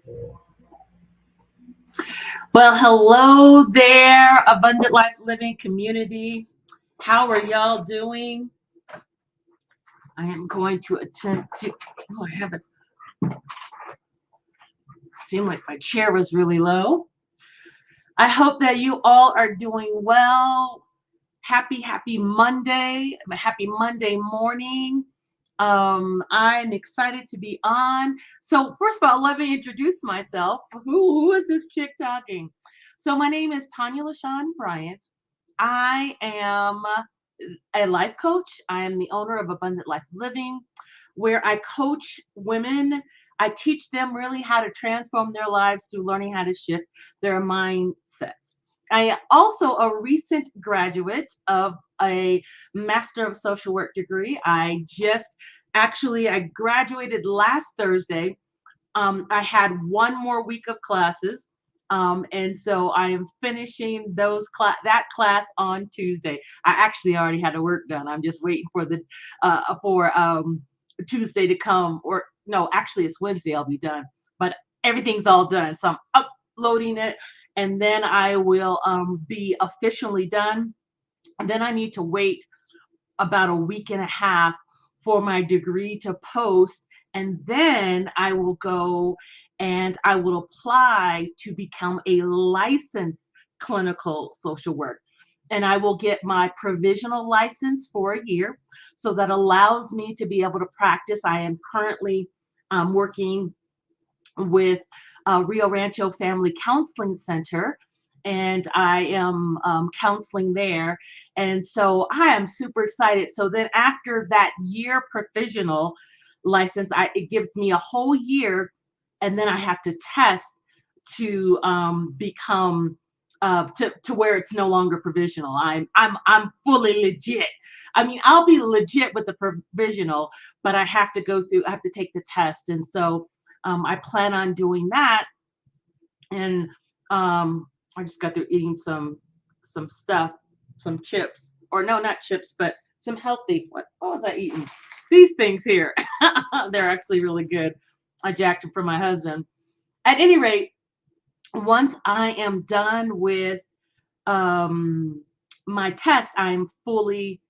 Well, hello there, Abundant Life Living community. How are y'all doing? I am going to attempt to. Oh, I haven't. Seemed like my chair was really low. I hope that you all are doing well. Happy Monday. Happy Monday morning. I'm excited to be on. So, first of all, let me introduce myself. Who is this chick talking? So, my name is Tonya Bryant. I am a life coach. I am the owner of Abundant Life Living, where I coach women. I teach them really how to transform their lives through learning how to shift their mindsets. I am also a recent graduate of a Master of Social Work degree. I graduated last Thursday. I had one more week of classes. And so I am finishing that class on Tuesday. I actually already had the work done. I'm just waiting for the for Tuesday to come, or no, actually it's Wednesday I'll be done. But everything's all done, so I'm uploading it, and then I will be officially done. And then I need to wait about a week and a half for my degree to post, and then I will go and I will apply to become a licensed clinical social work. And I will get my provisional license for a year. So that allows me to be able to practice. I am currently working with Rio Rancho Family Counseling Center, and I am counseling there. And so I am super excited. So then after that year provisional license, it gives me a whole year, and then I have to test to become to where it's no longer provisional. I'm fully legit. I mean, I'll be legit with the provisional, but I have to take the test. And so I plan on doing that. And I just got through eating some stuff, some chips, or no, not chips, but some healthy. What was I eating? These things here. They're actually really good. I jacked them from my husband. At any rate, once I am done with um, my test, I'm fully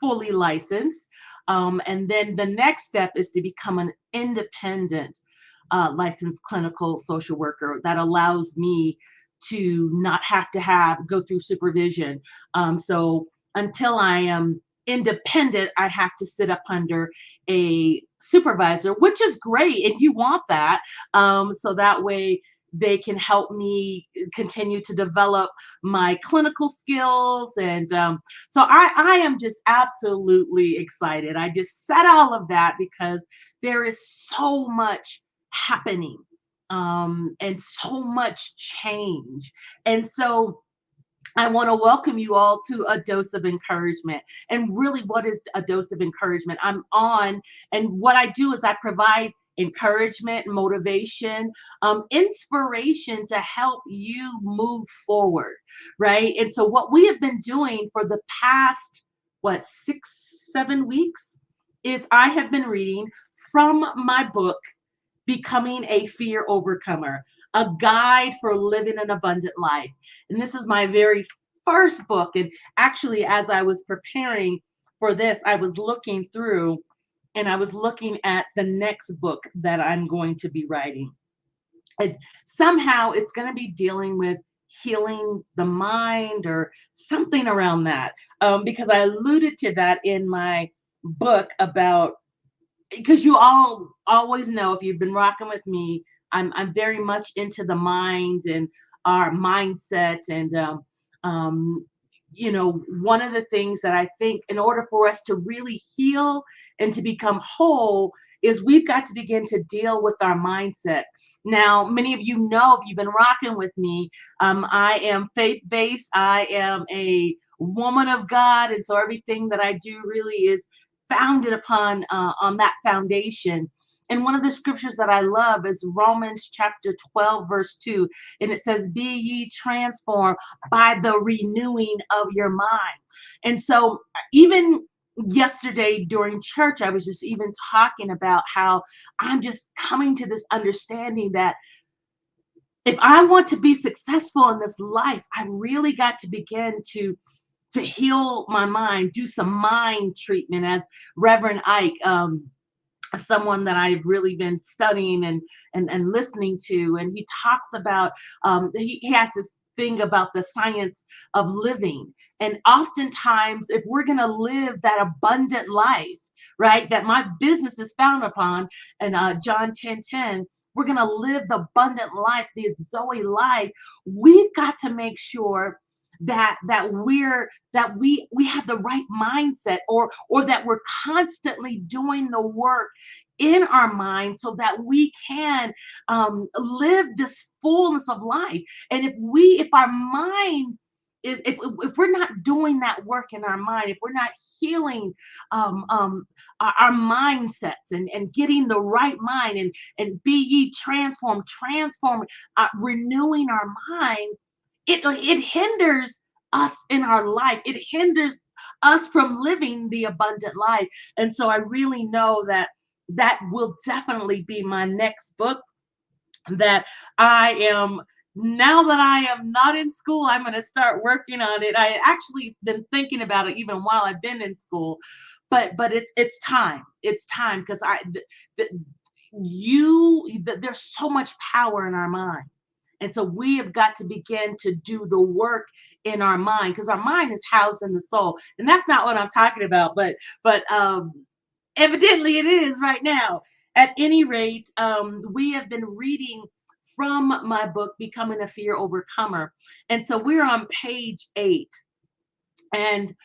licensed. And then the next step is to become an independent licensed clinical social worker that allows me to not have to go through supervision. So until I am independent, I have to sit up under a supervisor, which is great, and you want that. So that way they can help me continue to develop my clinical skills. And so I am just absolutely excited. I just said all of that because there is so much happening and so much change. And so I want to welcome you all to A Dose of Encouragement. And really, what is A Dose of Encouragement? I'm on, and what I do is I provide encouragement, motivation, inspiration to help you move forward, right? And so, what we have been doing for the past, 6, 7 weeks, is I have been reading from my book, Becoming a Fear Overcomer, a guide for living an abundant life. And this is my very first book. And actually, as I was preparing for this, I was looking through and I was looking at the next book that I'm going to be writing. And somehow it's going to be dealing with healing the mind or something around that. Because I alluded to that in my book about, because you all always know, if you've been rocking with me, I'm very much into the mind and our mindset. And one of the things that I think, in order for us to really heal and to become whole, is we've got to begin to deal with our mindset. Now, many of you know, if you've been rocking with me, I am faith-based. I am a woman of God, and so everything that I do really is founded upon on that foundation. And one of the scriptures that I love is Romans chapter 12, verse 2. And it says, be ye transformed by the renewing of your mind. And so even yesterday during church, I was just even talking about how I'm just coming to this understanding that if I want to be successful in this life, I really got to begin to heal my mind, do some mind treatment, as Reverend Ike, someone that I've really been studying and listening to, and he talks about he has this thing about the science of living, and oftentimes if we're going to live that abundant life, right, that my business is found upon, and John 10:10, we're going to live the abundant life, the Zoe life. We've got to make sure that we have the right mindset, or that we're constantly doing the work in our mind so that we can live this fullness of life. And if our mind is, if we're not doing that work in our mind, if we're not healing our mindsets, and getting the right mind, and be ye transformed, renewing our mind, it hinders us in our life. It hinders us from living the abundant life. And so I really know that that will definitely be my next book, that I am, now that I am not in school, I'm going to start working on it. I actually been thinking about it even while I've been in school, but it's time. It's time, because the, there's so much power in our mind. And so we have got to begin to do the work in our mind, because our mind is housed in the soul. And that's not what I'm talking about, but evidently it is right now. At any rate, we have been reading from my book, Becoming a Fear Overcomer. And so we're on page 8. And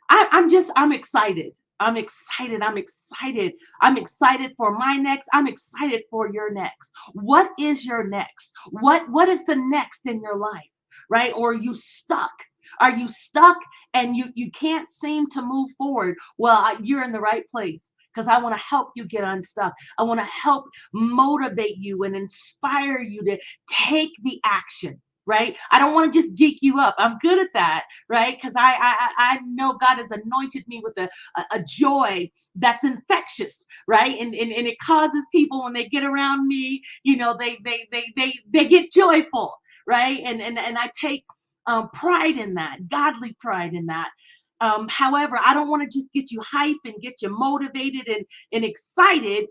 I'm excited. I'm excited. I'm excited. I'm excited for my next. I'm excited for your next. What is your next? What is the next in your life? Right? Or are you stuck? Are you stuck and you can't seem to move forward? Well, you're in the right place, because I want to help you get unstuck. I want to help motivate you and inspire you to take the action. Right? I don't want to just geek you up. I'm good at that, right? Because I know God has anointed me with a joy that's infectious, right? And it causes people, when they get around me, they get joyful, right? And I take pride in that, godly pride in that. However, I don't want to just get you hype and get you motivated and excited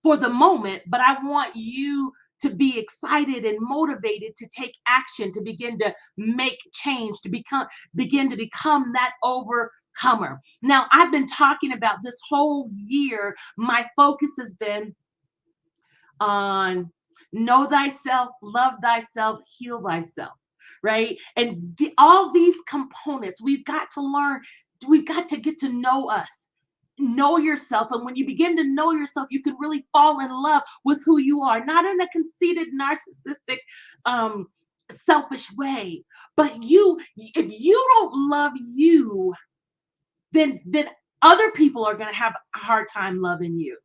for the moment, but I want you to be excited and motivated to take action, to begin to make change, to begin to become that overcomer. Now, I've been talking about this whole year, my focus has been on know thyself, love thyself, heal thyself, right? And all these components, we've got to learn, we've got to get to know us, know yourself. And when you begin to know yourself, you can really fall in love with who you are, not in a conceited, narcissistic, selfish way, but if you don't love you, then other people are going to have a hard time loving you,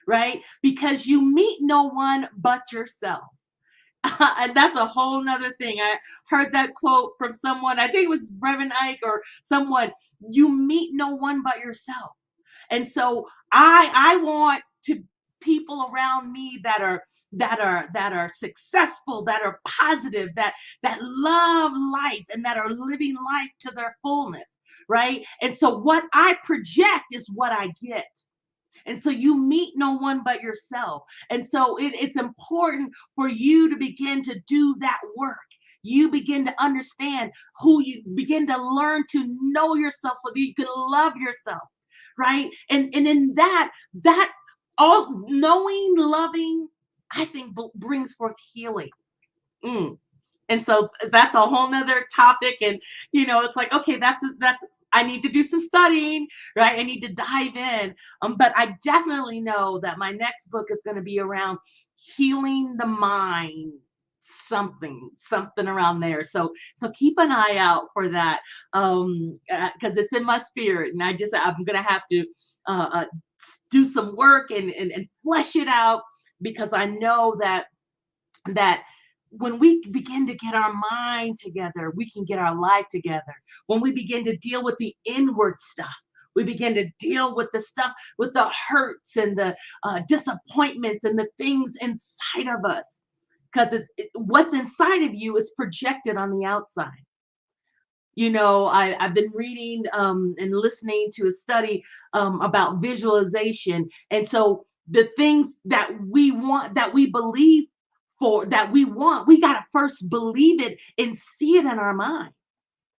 right? Because you meet no one but yourself. And that's a whole nother thing. I heard that quote from someone, I think it was Reverend Ike or someone, you meet no one but yourself. And so I want to people around me that are successful, that are positive, that love life, and that are living life to their fullness, right? And so what I project is what I get. And so you meet no one but yourself. And so it's important for you to begin to do that work. You begin to understand who you begin to learn to know yourself so that you can love yourself. Right. And in that all knowing, loving, I think brings forth healing. Mm. And so that's a whole nother topic. And, it's like, okay, that's, I need to do some studying, right? I need to dive in. But I definitely know that my next book is going to be around healing the mind, something around there. So keep an eye out for that. Because it's in my spirit, and I'm going to have to do some work and flesh it out, because I know that when we begin to get our mind together, we can get our life together. When we begin to deal with the inward stuff, We begin to deal with the stuff, with the hurts and the disappointments and the things inside of us. Because what's inside of you is projected on the outside. I've been reading and listening to a study about visualization. And so the things that we want, that we believe for, that we want, we got to first believe it and see it in our mind.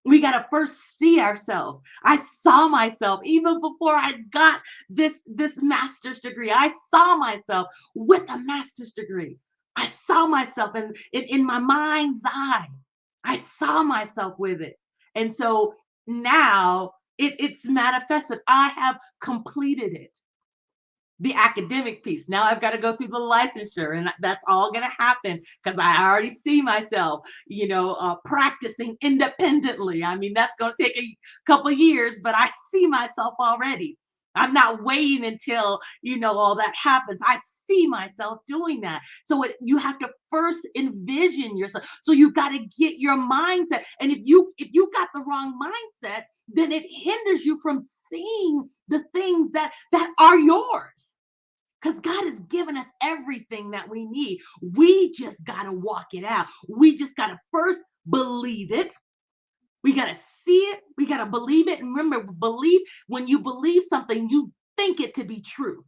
We got to first see ourselves. I saw myself even before I got this master's degree. I saw myself with a master's degree. I saw myself in my mind's eye. I saw myself with it. And so now it's manifested. I have completed it, the academic piece. Now I've got to go through the licensure, and that's all going to happen because I already see myself, practicing independently. I mean, that's going to take a couple of years, but I see myself already. I'm not waiting until, all that happens. I see myself doing that. So you have to first envision yourself. So you got to get your mindset. And if you got the wrong mindset, then it hinders you from seeing the things that are yours. Because God has given us everything that we need. We just got to walk it out. We just got to first believe it. We got to see it. We got to believe it. And remember, when you believe something, you think it to be true.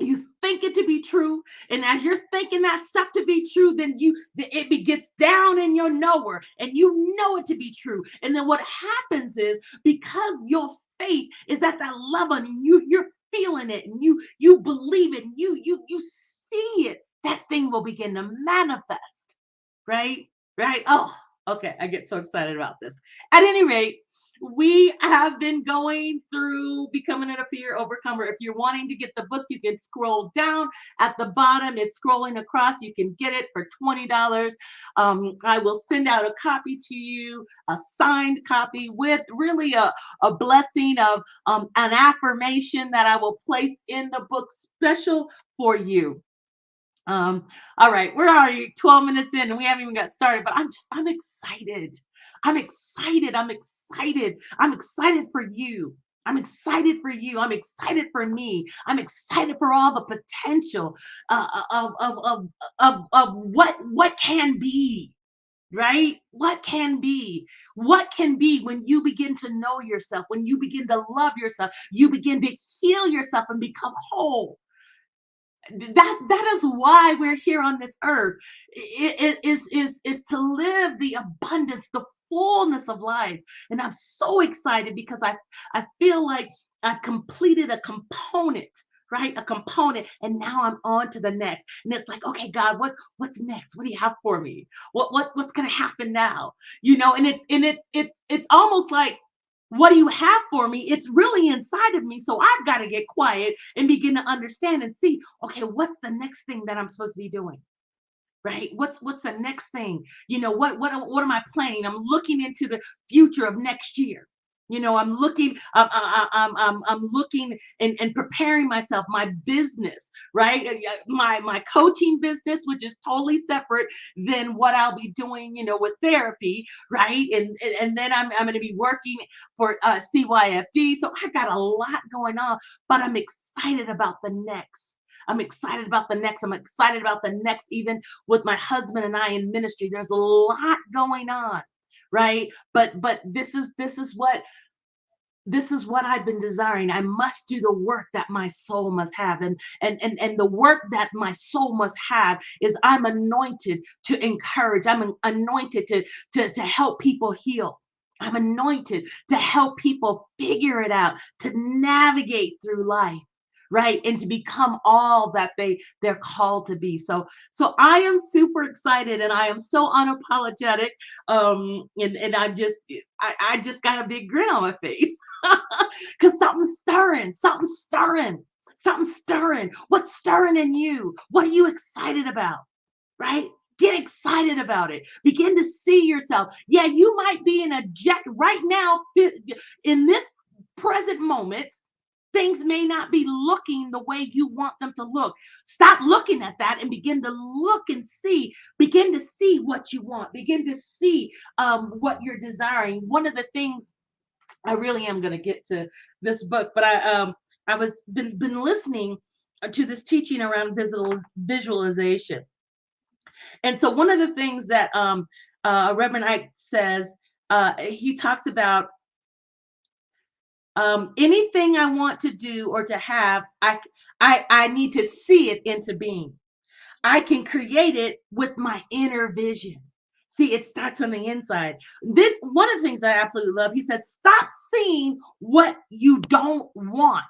You think it to be true. And as you're thinking that stuff to be true, then it gets down in your knower and you know it to be true. And then what happens is, because your faith is at that level and you're feeling it and you believe it and you see it, that thing will begin to manifest. Right? Right? Oh, okay. I get so excited about this. At any rate, we have been going through Becoming a Fear Overcomer. If you're wanting to get the book, you can scroll down at the bottom. It's scrolling across. You can get it for $20. I will send out a copy to you, a signed copy with really a blessing of an affirmation that I will place in the book special for you. All right, we're already 12 minutes in and we haven't even got started, but I'm excited. I'm excited. I'm excited. I'm excited for you. I'm excited for you. I'm excited for me. I'm excited for all the potential of what can be, right? What can be when you begin to know yourself, when you begin to love yourself, you begin to heal yourself and become whole. That is why we're here on this earth, is to live the abundance, the fullness of life. And I'm so excited because I feel like I've completed a component, right? A component, and now I'm on to the next. And it's like, okay, God, what's next? What do you have for me? What's gonna happen now? And it's almost like, what do you have for me? It's really inside of me. So I've got to get quiet and begin to understand and see, okay, what's the next thing that I'm supposed to be doing? Right? What's the next thing? What am I planning? I'm looking into the future of next year. I'm looking, I'm looking and preparing myself, my business, right? My coaching business, which is totally separate than what I'll be doing, with therapy, right? And then I'm going to be working for CYFD. So I got a lot going on, but I'm excited about the next. I'm excited about the next. I'm excited about the next, even with my husband and I in ministry. There's a lot going on, right? But this is what I've been desiring. I must do the work that my soul must have. And the work that my soul must have is, I'm anointed to encourage. I'm anointed to help people heal. I'm anointed to help people figure it out, to navigate through life, right? And to become all that they're called to be. So I am super excited and I am so unapologetic. And I just got a big grin on my face because something's stirring. What's stirring in you? What are you excited about? Right? Get excited about it. Begin to see yourself. Yeah, you might be in a jet right now in this present moment. Things may not be looking the way you want them to look. Stop looking at that and begin to look and see. Begin to see what you want. Begin to see what you're desiring. One of the things I really am going to get to this book, but I was been listening to this teaching around visualization. And so one of the things that Reverend Ike says, he talks about anything I want to do or to have, I need to see it into being. I can create it with my inner vision. See, it starts on the inside. Then one of the things I absolutely love, he says, stop seeing what you don't want.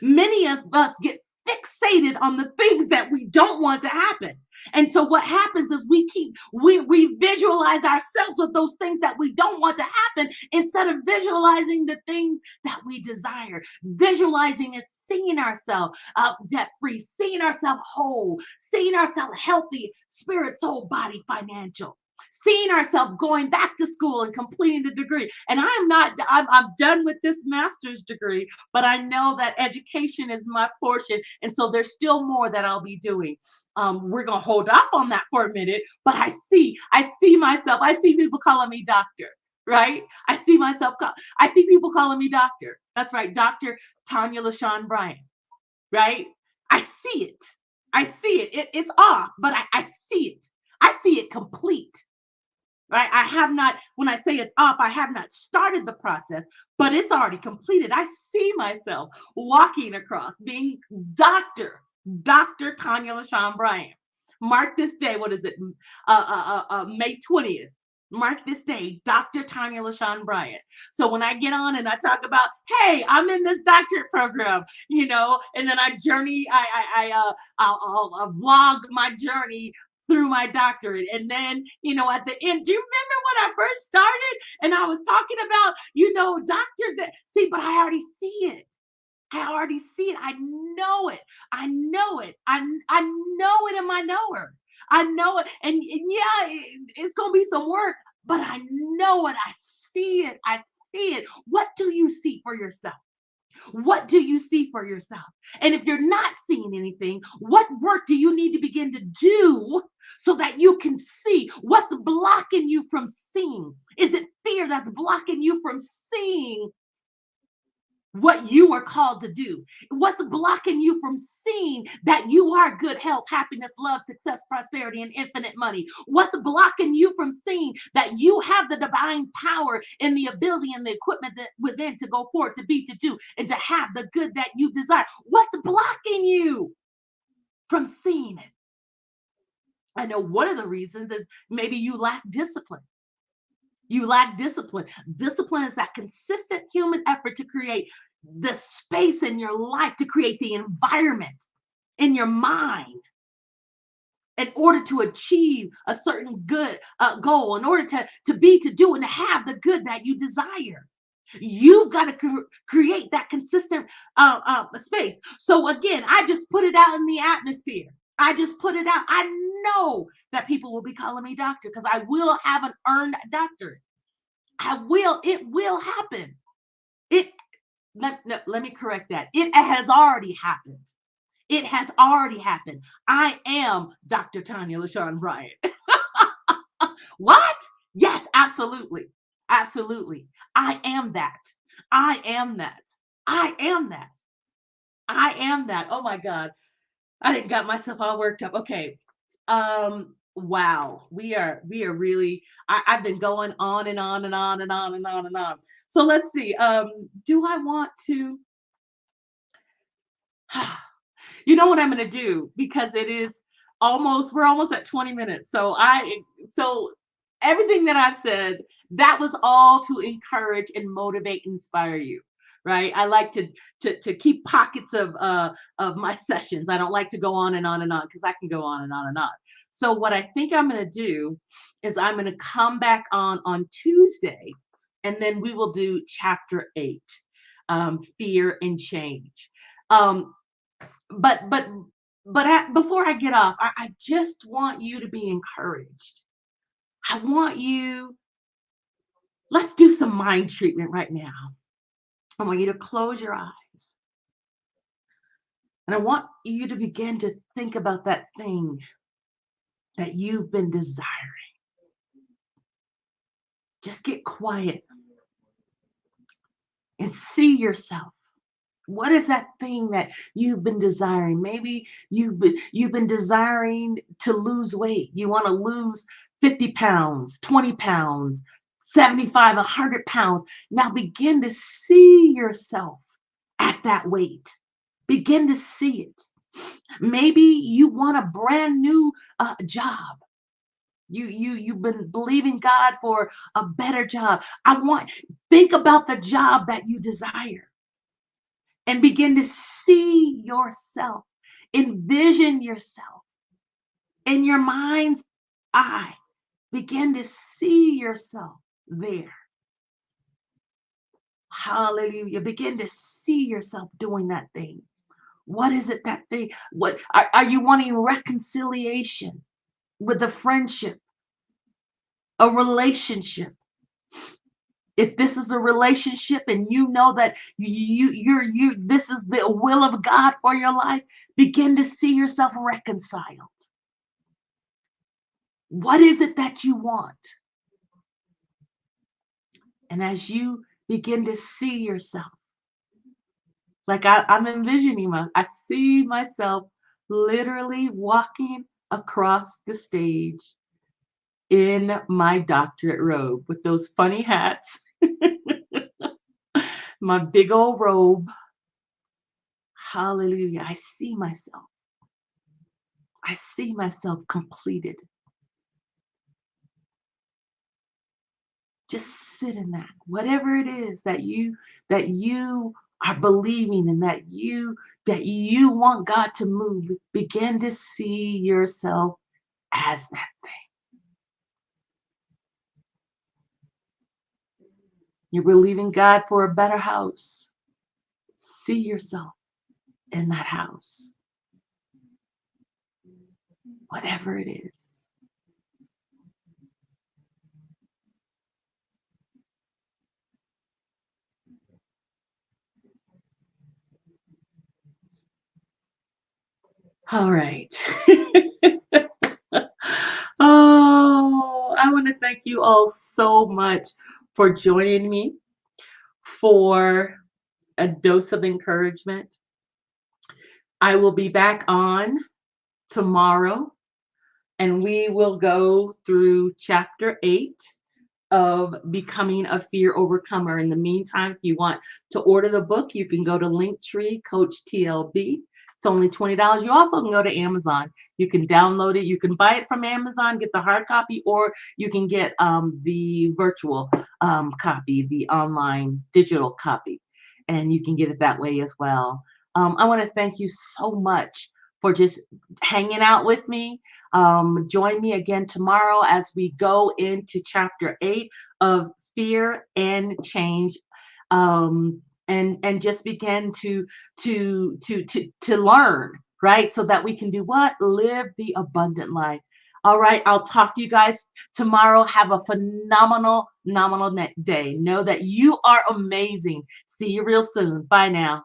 Many of us get fixated on the things that we don't want to happen. And so what happens is we visualize ourselves with those things that we don't want to happen instead of visualizing the things that we desire. Visualizing is seeing ourselves debt free, seeing ourselves whole, seeing ourselves healthy, spirit, soul, body, financial. Seeing ourselves going back to school and completing the degree. And I'm done with this master's degree, but I know that education is my portion. And so there's still more that I'll be doing. We're going to hold off on that for a minute, but I see myself. I see people calling me doctor, right? I see people calling me doctor. That's right. Dr. Tonya Bryant, right? I see it. I see it. It's off, but I see it. I see it complete. Right? I have not, when I say it's off, I have not started the process, but it's already completed. I see myself walking across, being Dr. Tonya Bryant. Mark this day, what is it? May 20th. Mark this day, Dr. Tonya Bryant. So when I get on and I talk about, hey, I'm in this doctorate program, and then I journey, I'll vlog my journey through my doctorate. And then, at the end, do you remember when I first started and I was talking about, doctor that, see, but I already see it. I already see it. I know it. I know it. I know it in my knower. I know it. And yeah, it's going to be some work, but I know it. I see it. I see it. What do you see for yourself? What do you see for yourself? And if you're not seeing anything, what work do you need to begin to do so that you can see? What's blocking you from seeing? Is it fear that's blocking you from seeing what you are called to do? What's blocking you from seeing that you are good health, happiness, love, success, prosperity, and infinite money? What's blocking you from seeing that you have the divine power and the ability and the equipment that within to go forward, to be, to do, and to have the good that you desire? What's blocking you from seeing it? I know one of the reasons is maybe you lack discipline. You lack discipline. Discipline is that consistent human effort to create the space in your life, to create the environment in your mind in order to achieve a certain good goal, in order to be, to do, and to have the good that you desire. You've got to create that consistent space. So again, I just put it out in the atmosphere. I just put it out. I know that people will be calling me doctor because I will have an earned doctorate. It will happen. Let me correct that. It has already happened. It has already happened. I am Dr. Tonya Bryant. What? Yes, absolutely. Absolutely. I am that. I am that. I am that. I am that. Oh my God. I didn't got myself all worked up. Okay. Wow. We are really, I've been going on and on and on and on and on and on. So let's see. Do I want to you know what I'm going to do, because we're almost at 20 minutes. So everything that I've said, that was all to encourage and motivate, inspire you. Right. I like to keep pockets of my sessions. I don't like to go on and on and on, because I can go on and on and on. So what I think I'm going to do is I'm going to come back on Tuesday, and then we will do chapter 8, fear and change. Before I get off, I just want you to be encouraged. I want you, let's do some mind treatment right now. I want you to close your eyes. And I want you to begin to think about that thing that you've been desiring. Just get quiet. and see yourself. What is that thing that you've been desiring? Maybe you've been desiring to lose weight. You want to lose 50 pounds, 20 pounds, 75, 100 pounds. Now begin to see yourself at that weight. Begin to see it. Maybe you want a brand new job. You've been believing God for a better job. Think about the job that you desire and begin to see yourself, envision yourself in your mind's eye. Begin to see yourself there. Hallelujah. Begin to see yourself doing that thing. What is it that thing? What are you wanting reconciliation with a friendship, a relationship? If this is a relationship and you know that you this is the will of God for your life, begin to see yourself reconciled. What is it that you want? And as you begin to see yourself, like I'm envisioning, I see myself literally walking across the stage in my doctorate robe with those funny hats, my big old robe. Hallelujah. I see myself. I see myself completed. Just sit in that. Whatever it is that you are believing and that you want God to move, begin to see yourself as that thing. You're believing God for a better house. See yourself in that house. Whatever it is. All right. Oh, I want to thank you all so much for joining me for a dose of encouragement. I will be back on tomorrow and we will go through chapter 8 of Becoming a Fear Overcomer. In the meantime, if you want to order the book, you can go to Linktree, Coach TLB. It's only $20. You also can go to Amazon. You can download it. You can buy it from Amazon, get the hard copy, or you can get the virtual copy, the online digital copy, and you can get it that way as well. I want to thank you so much for just hanging out with me. Join me again tomorrow as we go into chapter 8 of Fear and Change. And just begin to learn, right? So that we can do what? Live the abundant life. All right, I'll talk to you guys tomorrow. Have a phenomenal day. Know that you are amazing. See you real soon. Bye now.